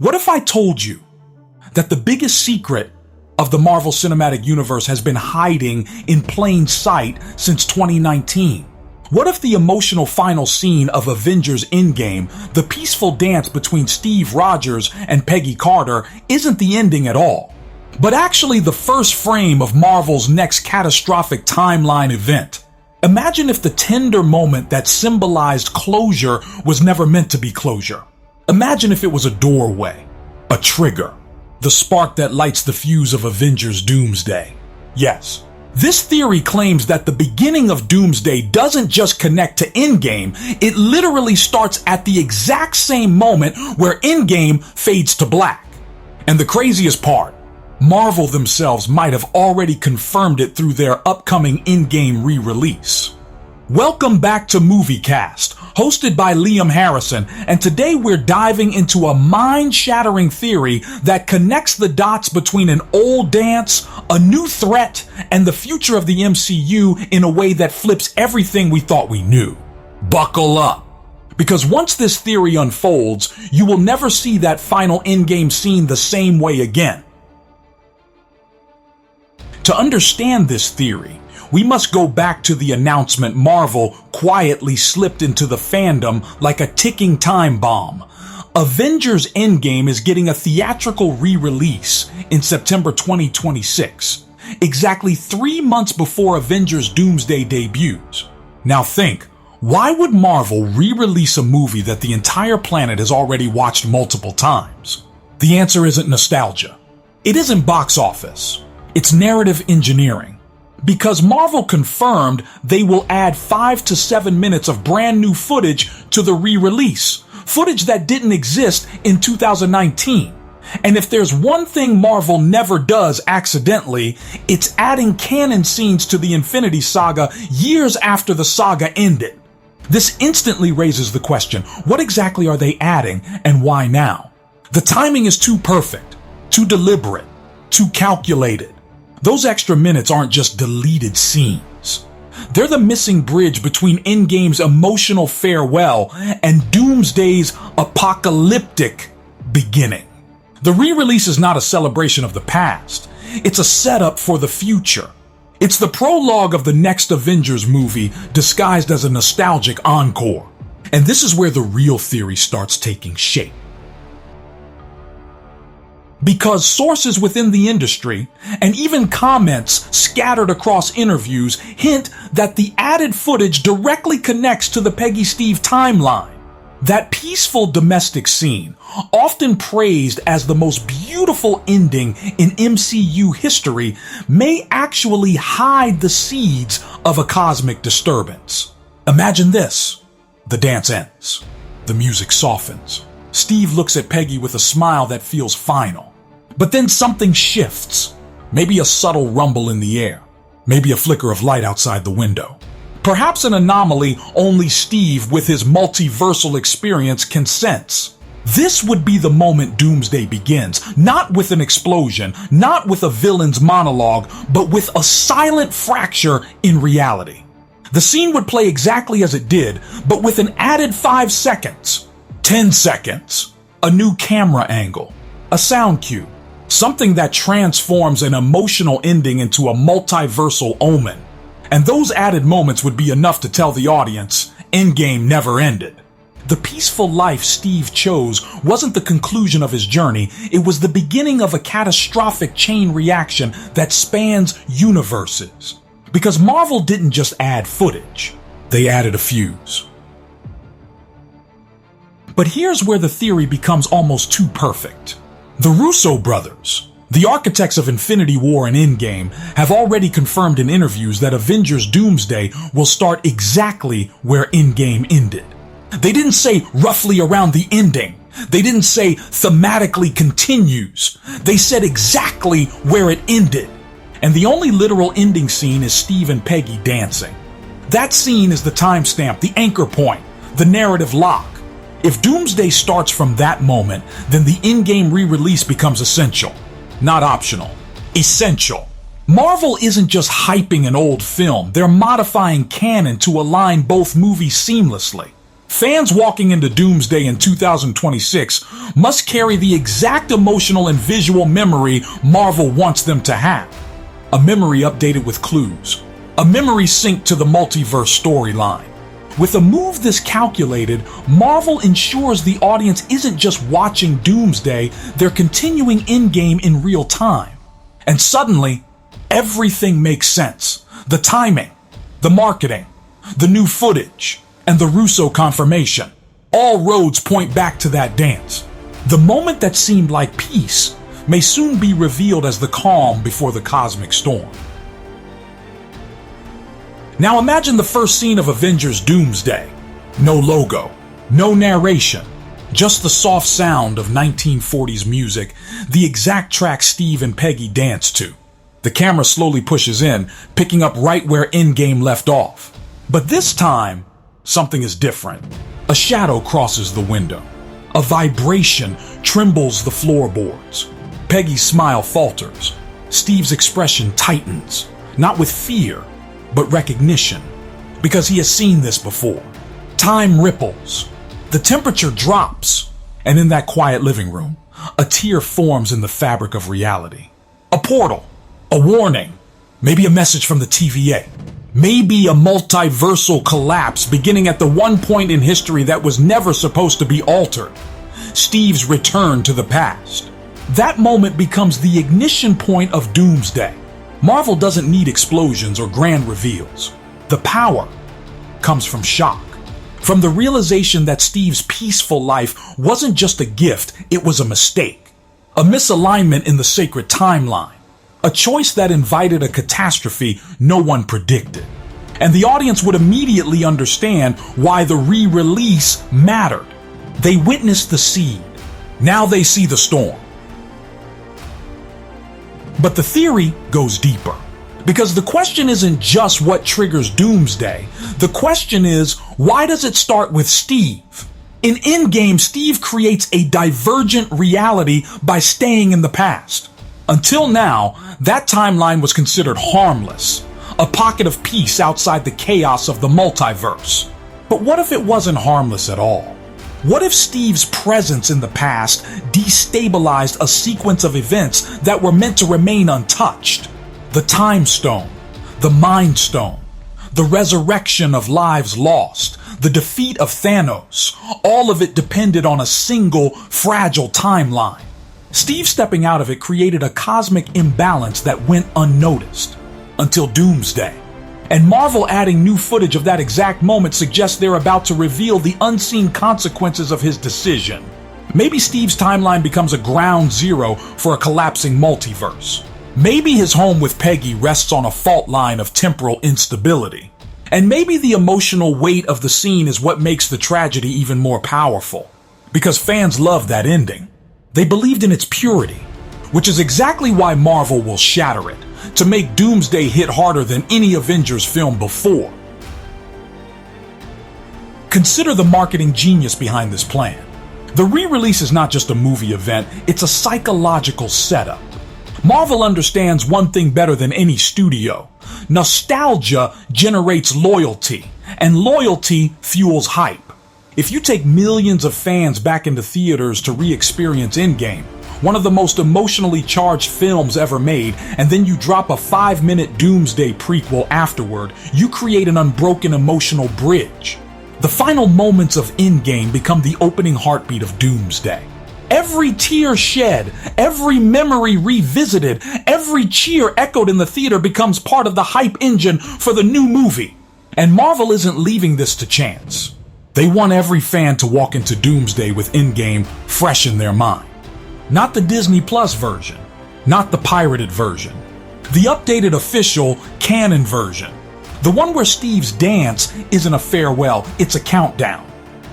What if I told you that the biggest secret of the Marvel Cinematic Universe has been hiding in plain sight since 2019? What if the emotional final scene of Avengers Endgame, the peaceful dance between Steve Rogers and Peggy Carter, isn't the ending at all, but actually the first frame of Marvel's next catastrophic timeline event? Imagine if the tender moment that symbolized closure was never meant to be closure. Imagine if it was a doorway, a trigger, the spark that lights the fuse of Avengers Doomsday. Yes, this theory claims that the beginning of Doomsday doesn't just connect to Endgame, it literally starts at the exact same moment where Endgame fades to black. And the craziest part, Marvel themselves might have already confirmed it through their upcoming Endgame Re-Release. Welcome back to MovieCast, hosted by Liam Harrison, and today we're diving into a mind-shattering theory that connects the dots between an old dance, a new threat, and the future of the MCU in a way that flips everything we thought we knew. Buckle up, because once this theory unfolds, you will never see that final Endgame scene the same way again. To understand this theory, we must go back to the announcement Marvel quietly slipped into the fandom like a ticking time bomb. Avengers Endgame is getting a theatrical re-release in September 2026, exactly 3 months before Avengers Doomsday debuts. Now think, why would Marvel re-release a movie that the entire planet has already watched multiple times? The answer isn't nostalgia. It isn't box office. It's narrative engineering. Because Marvel confirmed they will add 5 to 7 minutes of brand new footage to the re-release, footage that didn't exist in 2019. And if there's one thing Marvel never does accidentally, it's adding canon scenes to the Infinity Saga years after the saga ended. This instantly raises the question, what exactly are they adding and why now? The timing is too perfect, too deliberate, too calculated. Those extra minutes aren't just deleted scenes. They're the missing bridge between Endgame's emotional farewell and Doomsday's apocalyptic beginning. The re-release is not a celebration of the past. It's a setup for the future. It's the prologue of the next Avengers movie disguised as a nostalgic encore. And this is where the real theory starts taking shape. Because sources within the industry, and even comments scattered across interviews, hint that the added footage directly connects to the Peggy Steve timeline. That peaceful domestic scene, often praised as the most beautiful ending in MCU history, may actually hide the seeds of a cosmic disturbance. Imagine this. The dance ends. The music softens. Steve looks at Peggy with a smile that feels final. But then something shifts. Maybe a subtle rumble in the air. Maybe a flicker of light outside the window. Perhaps an anomaly only Steve with his multiversal experience can sense. This would be the moment Doomsday begins, not with an explosion, not with a villain's monologue, but with a silent fracture in reality. The scene would play exactly as it did, but with an added 5 seconds, 10 seconds, a new camera angle, a sound cue, something that transforms an emotional ending into a multiversal omen. And those added moments would be enough to tell the audience, Endgame never ended. The peaceful life Steve chose wasn't the conclusion of his journey, it was the beginning of a catastrophic chain reaction that spans universes. Because Marvel didn't just add footage, they added a fuse. But here's where the theory becomes almost too perfect. The Russo brothers, the architects of Infinity War and Endgame, have already confirmed in interviews that Avengers Doomsday will start exactly where Endgame ended. They didn't say roughly around the ending. They didn't say thematically continues. They said exactly where it ended. And the only literal ending scene is Steve and Peggy dancing. That scene is the timestamp, the anchor point, the narrative lock. If Doomsday starts from that moment, then the Endgame re-release becomes essential. Not optional. Essential. Marvel isn't just hyping an old film, they're modifying canon to align both movies seamlessly. Fans walking into Doomsday in 2026 must carry the exact emotional and visual memory Marvel wants them to have. A memory updated with clues. A memory synced to the multiverse storyline. With a move this calculated, Marvel ensures the audience isn't just watching Doomsday, they're continuing Endgame in real time. And suddenly, everything makes sense. The timing, the marketing, the new footage, and the Russo confirmation. All roads point back to that dance. The moment that seemed like peace may soon be revealed as the calm before the cosmic storm. Now imagine the first scene of Avengers Doomsday. No logo, no narration, just the soft sound of 1940s music, the exact track Steve and Peggy danced to. The camera slowly pushes in, picking up right where Endgame left off. But this time, something is different. A shadow crosses the window. A vibration trembles the floorboards. Peggy's smile falters. Steve's expression tightens, not with fear, but recognition, because he has seen this before. Time ripples. The temperature drops, and in that quiet living room, a tear forms in the fabric of reality. A portal, a warning, maybe a message from the TVA. Maybe a multiversal collapse beginning at the one point in history that was never supposed to be altered. Steve's return to the past. That moment becomes the ignition point of Doomsday. Marvel doesn't need explosions or grand reveals. The power comes from shock. From the realization that Steve's peaceful life wasn't just a gift, it was a mistake. A misalignment in the sacred timeline. A choice that invited a catastrophe no one predicted. And the audience would immediately understand why the re-release mattered. They witnessed the seed. Now they see the storm. But the theory goes deeper. Because the question isn't just what triggers Doomsday. The question is, why does it start with Steve? In Endgame, Steve creates a divergent reality by staying in the past. Until now, that timeline was considered harmless, a pocket of peace outside the chaos of the multiverse. But what if it wasn't harmless at all? What if Steve's presence in the past destabilized a sequence of events that were meant to remain untouched? The Time Stone, the Mind Stone, the resurrection of lives lost, the defeat of Thanos, all of it depended on a single, fragile timeline. Steve stepping out of it created a cosmic imbalance that went unnoticed until Doomsday. And Marvel adding new footage of that exact moment suggests they're about to reveal the unseen consequences of his decision. Maybe Steve's timeline becomes a ground zero for a collapsing multiverse. Maybe his home with Peggy rests on a fault line of temporal instability. And maybe the emotional weight of the scene is what makes the tragedy even more powerful. Because fans love that ending. They believed in its purity, which is exactly why Marvel will shatter it, to make Doomsday hit harder than any Avengers film before. Consider the marketing genius behind this plan. The re-release is not just a movie event, it's a psychological setup. Marvel understands one thing better than any studio. Nostalgia generates loyalty, and loyalty fuels hype. If you take millions of fans back into theaters to re-experience Endgame, one of the most emotionally charged films ever made, and then you drop a 5-minute Doomsday prequel afterward, you create an unbroken emotional bridge. The final moments of Endgame become the opening heartbeat of Doomsday. Every tear shed, every memory revisited, every cheer echoed in the theater becomes part of the hype engine for the new movie. And Marvel isn't leaving this to chance. They want every fan to walk into Doomsday with Endgame fresh in their mind. Not the Disney Plus version, not the pirated version. The updated official canon version. The one where Steve's dance isn't a farewell, it's a countdown.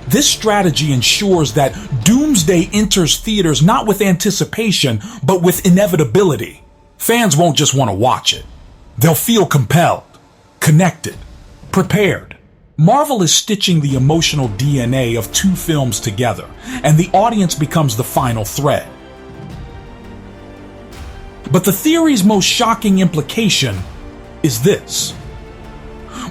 This strategy ensures that Doomsday enters theaters not with anticipation, but with inevitability. Fans won't just want to watch it. They'll feel compelled, connected, prepared. Marvel is stitching the emotional DNA of two films together, and the audience becomes the final thread. But the theory's most shocking implication is this.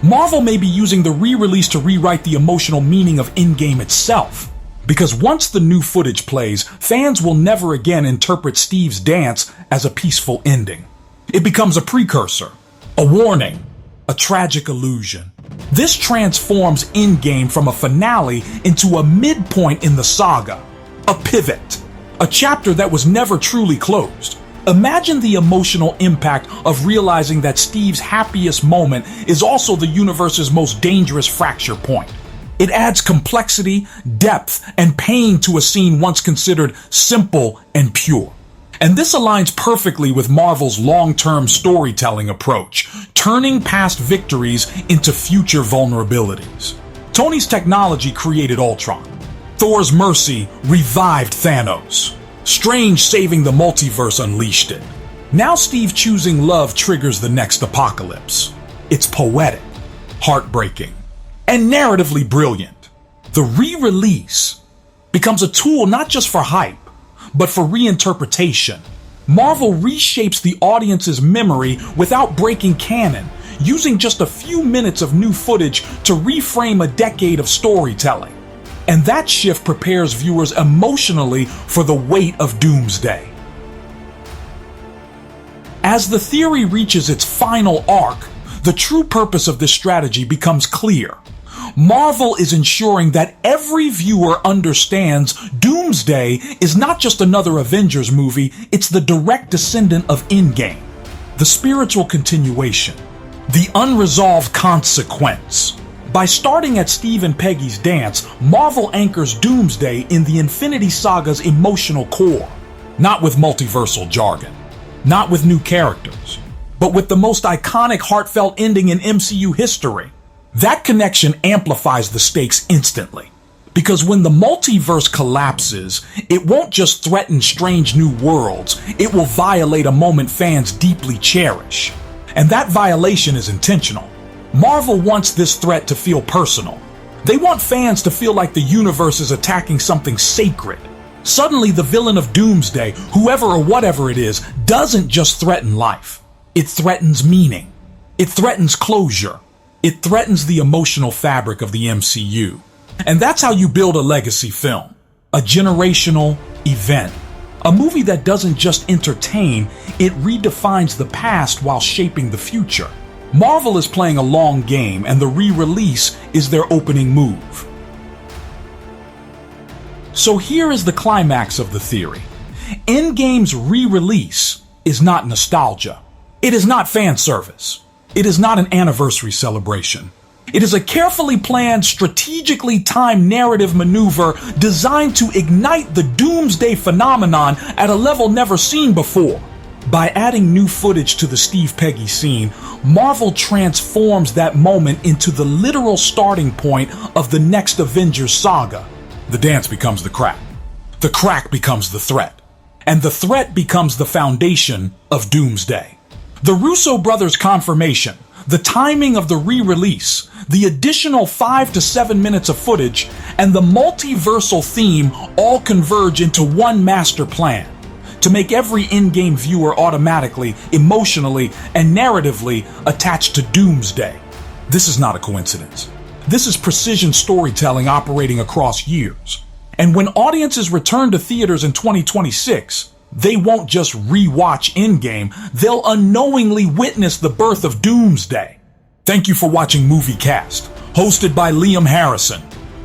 Marvel may be using the re-release to rewrite the emotional meaning of Endgame itself. Because once the new footage plays, fans will never again interpret Steve's dance as a peaceful ending. It becomes a precursor, a warning, a tragic illusion. This transforms Endgame from a finale into a midpoint in the saga, a pivot, a chapter that was never truly closed. Imagine the emotional impact of realizing that Steve's happiest moment is also the universe's most dangerous fracture point. It adds complexity, depth, and pain to a scene once considered simple and pure. And this aligns perfectly with Marvel's long-term storytelling approach, turning past victories into future vulnerabilities. Tony's technology created Ultron. Thor's mercy revived Thanos. Strange saving the multiverse unleashed it. Now Steve choosing love triggers the next apocalypse. It's poetic, heartbreaking, and narratively brilliant. The re-release becomes a tool not just for hype, but for reinterpretation. Marvel reshapes the audience's memory without breaking canon, using just a few minutes of new footage to reframe a decade of storytelling. And that shift prepares viewers emotionally for the weight of Doomsday. As the theory reaches its final arc, the true purpose of this strategy becomes clear. Marvel is ensuring that every viewer understands Doomsday is not just another Avengers movie, it's the direct descendant of Endgame. The spiritual continuation, the unresolved consequence. By starting at Steve and Peggy's dance, Marvel anchors Doomsday in the Infinity Saga's emotional core. Not with multiversal jargon, not with new characters, but with the most iconic heartfelt ending in MCU history. That connection amplifies the stakes instantly. Because when the multiverse collapses, it won't just threaten strange new worlds, it will violate a moment fans deeply cherish. And that violation is intentional. Marvel wants this threat to feel personal. They want fans to feel like the universe is attacking something sacred. Suddenly, the villain of Doomsday, whoever or whatever it is, doesn't just threaten life. It threatens meaning. It threatens closure. It threatens the emotional fabric of the MCU. And that's how you build a legacy film. A generational event. A movie that doesn't just entertain, it redefines the past while shaping the future. Marvel is playing a long game, and the re-release is their opening move. So here is the climax of the theory. Endgame's re-release is not nostalgia. It is not fan service. It is not an anniversary celebration. It is a carefully planned, strategically timed narrative maneuver designed to ignite the Doomsday phenomenon at a level never seen before. By adding new footage to the Steve Peggy scene, Marvel transforms that moment into the literal starting point of the next Avengers saga. The dance becomes the crack becomes the threat, and the threat becomes the foundation of Doomsday. The Russo brothers' confirmation, the timing of the re-release, the additional 5 to 7 minutes of footage, and the multiversal theme all converge into one master plan to make every Endgame viewer automatically, emotionally, and narratively attached to Doomsday. This is not a coincidence. This is precision storytelling operating across years. And when audiences return to theaters in 2026, they won't just re-watch Endgame, they'll unknowingly witness the birth of Doomsday. Thank you for watching Movie Cast, hosted by Liam Harrison.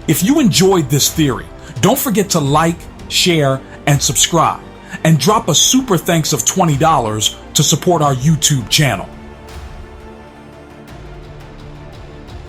If you enjoyed this theory, don't forget to like, share, and subscribe, and drop a super thanks of $20 to support our YouTube channel.